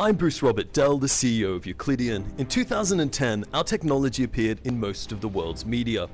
I'm Bruce Robert Dell, the CEO of Euclidean. In 2010, our technology appeared in most of the world's media.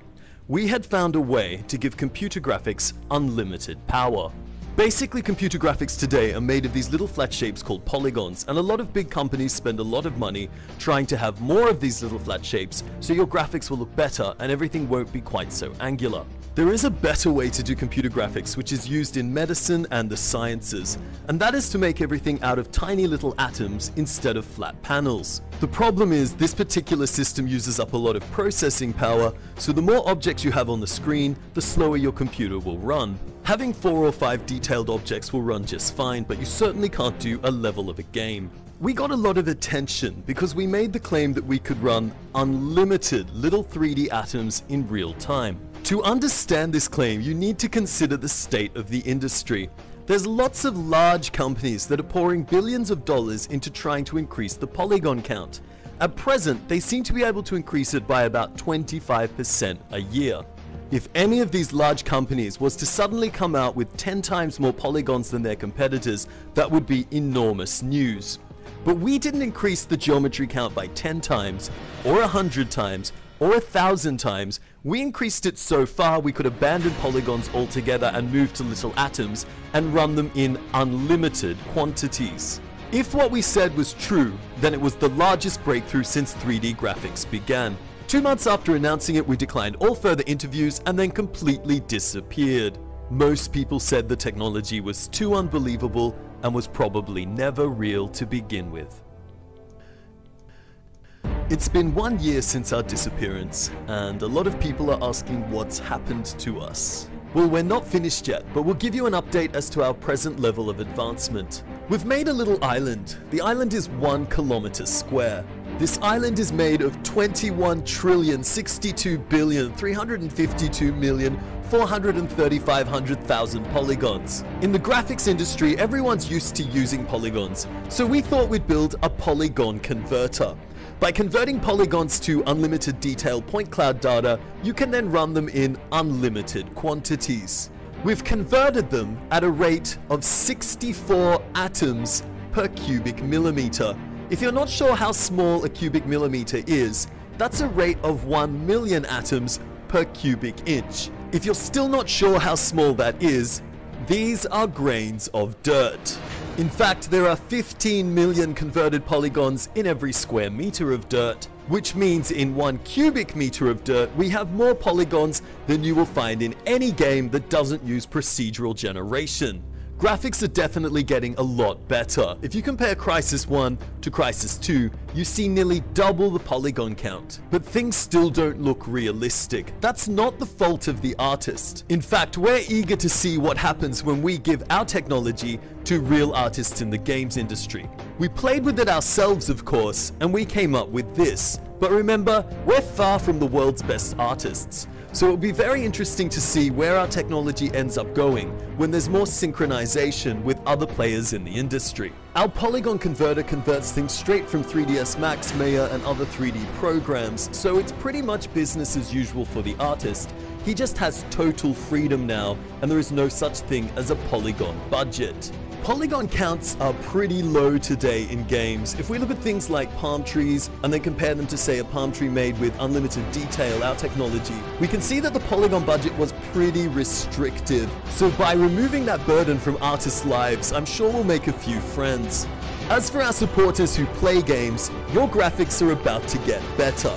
We had found a way to give computer graphics unlimited power. Basically, computer graphics today are made of these little flat shapes called polygons, and a lot of big companies spend a lot of money trying to have more of these little flat shapes so your graphics will look better and everything won't be quite so angular. There is a better way to do computer graphics which is used in medicine and the sciences, and that is to make everything out of tiny little atoms instead of flat panels. The problem is this particular system uses up a lot of processing power, so the more objects you have on the screen, the slower your computer will run. Having 4 or 5 detailed objects will run just fine, but you certainly can't do a level of a game. We got a lot of attention because we made the claim that we could run unlimited little 3D atoms in real time. To understand this claim, you need to consider the state of the industry. There's lots of large companies that are pouring billions of dollars into trying to increase the polygon count. At present, they seem to be able to increase it by about 25% a year. If any of these large companies was to suddenly come out with 10 times more polygons than their competitors, that would be enormous news. But we didn't increase the geometry count by 10 times, or 100 times, or 1,000 times. We increased it so far we could abandon polygons altogether and move to little atoms and run them in unlimited quantities. If what we said was true, then it was the largest breakthrough since 3D graphics began. 2 months after announcing it, we declined all further interviews and then completely disappeared. Most people said the technology was too unbelievable and was probably never real to begin with. It's been 1 year since our disappearance, and a lot of people are asking what's happened to us. Well, we're not finished yet, but we'll give you an update as to our present level of advancement. We've made a little island. The island is 1 kilometer square. This island is made of 21,062,352,435,000 polygons. In the graphics industry, everyone's used to using polygons, so we thought we'd build a polygon converter. By converting polygons to unlimited detail point cloud data, you can then run them in unlimited quantities. We've converted them at a rate of 64 atoms per cubic millimeter. If you're not sure how small a cubic millimeter is, that's a rate of 1 million atoms per cubic inch. If you're still not sure how small that is, these are grains of dirt. In fact, there are 15 million converted polygons in every square meter of dirt, which means in 1 cubic meter of dirt, we have more polygons than you will find in any game that doesn't use procedural generation. Graphics are definitely getting a lot better. If you compare Crysis 1 to Crysis 2, you see nearly double the polygon count. But things still don't look realistic. That's not the fault of the artist. In fact, we're eager to see what happens when we give our technology to real artists in the games industry. We played with it ourselves, of course, and we came up with this. But remember, we're far from the world's best artists. So it'll be very interesting to see where our technology ends up going when there's more synchronization with other players in the industry. Our polygon converter converts things straight from 3ds Max, Maya, and other 3D programs, so it's pretty much business as usual for the artist. He just has total freedom now, and there is no such thing as a polygon budget. Polygon counts are pretty low today in games. If we look at things like palm trees and then compare them to, say, a palm tree made with unlimited detail, our technology, we can see that the polygon budget was pretty restricted. So by removing that burden from artists' lives, I'm sure we'll make a few friends. As for our supporters who play games, your graphics are about to get better.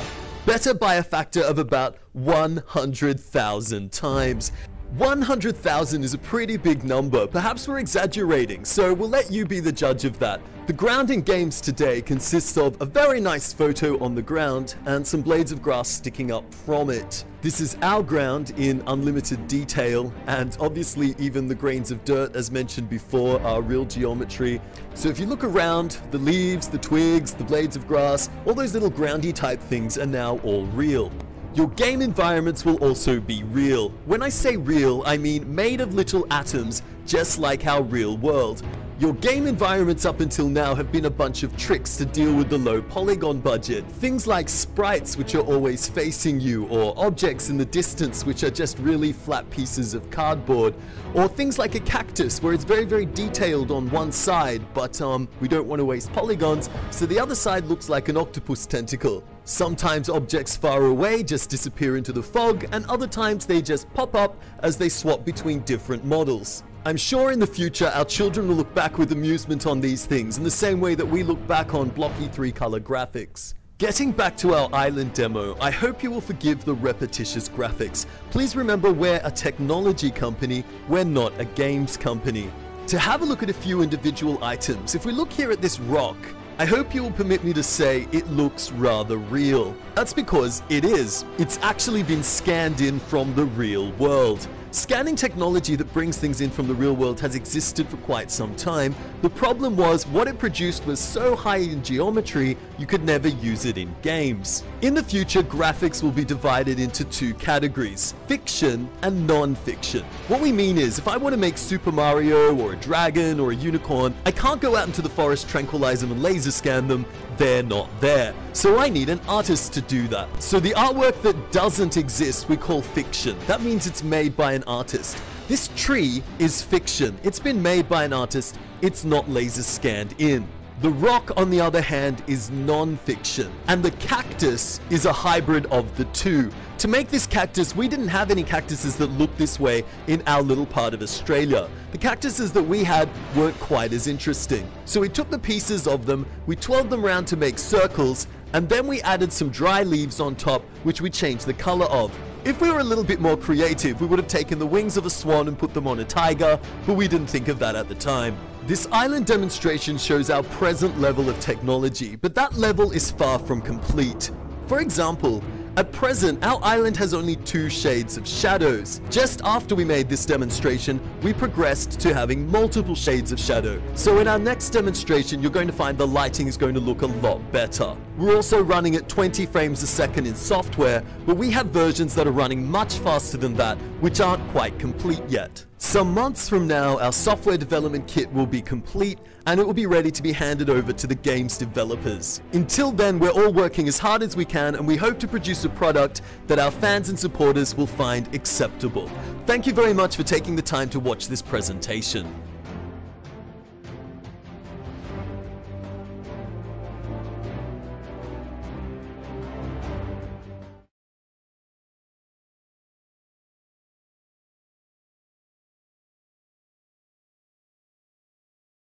Better by a factor of about 100,000 times. 100,000 is a pretty big number. Perhaps we're exaggerating, so we'll let you be the judge of that. The ground in games today consists of a very nice photo on the ground and some blades of grass sticking up from it. This is our ground in unlimited detail, and obviously even the grains of dirt, as mentioned before, are real geometry. So if you look around, the leaves, the twigs, the blades of grass, all those little groundy type things are now all real. Your game environments will also be real. When I say real, I mean made of little atoms, just like our real world. Your game environments up until now have been a bunch of tricks to deal with the low polygon budget. Things like sprites which are always facing you, or objects in the distance which are just really flat pieces of cardboard, or things like a cactus where it's very detailed on one side, but we don't want to waste polygons, so the other side looks like an octopus tentacle. Sometimes objects far away just disappear into the fog, and other times they just pop up as they swap between different models. I'm sure in the future our children will look back with amusement on these things in the same way that we look back on blocky 3-color graphics. Getting back to our island demo, I hope you will forgive the repetitious graphics. Please remember we're a technology company, we're not a games company. To have a look at a few individual items, if we look here at this rock, I hope you will permit me to say it looks rather real. That's because it is. It's actually been scanned in from the real world. Scanning technology that brings things in from the real world has existed for quite some time. The problem was what it produced was so high in geometry you could never use it in games. In the future, graphics will be divided into two categories: fiction and non-fiction. What we mean is, if I want to make Super Mario or a dragon or a unicorn, I can't go out into the forest, tranquilize them and laser scan them. They're not there. So I need an artist to do that. So the artwork that doesn't exist we call fiction. That means it's made by an artist. This tree is fiction. It's been made by an artist. It's not laser scanned in. The rock, on the other hand, is non-fiction, and the cactus is a hybrid of the two. To make this cactus, we didn't have any cactuses that looked this way in our little part of Australia. The cactuses that we had weren't quite as interesting. So we took the pieces of them, we twirled them around to make circles, and then we added some dry leaves on top, which we changed the color of. If we were a little bit more creative, we would have taken the wings of a swan and put them on a tiger, but we didn't think of that at the time. This island demonstration shows our present level of technology, but that level is far from complete. For example, at present, our island has only 2 shades of shadows. Just after we made this demonstration, we progressed to having multiple shades of shadow. So in our next demonstration, you're going to find the lighting is going to look a lot better. We're also running at 20 frames a second in software, but we have versions that are running much faster than that, which aren't quite complete yet. Some months from now, our software development kit will be complete and it will be ready to be handed over to the game's developers. Until then, we're all working as hard as we can, and we hope to produce a product that our fans and supporters will find acceptable. Thank you very much for taking the time to watch this presentation.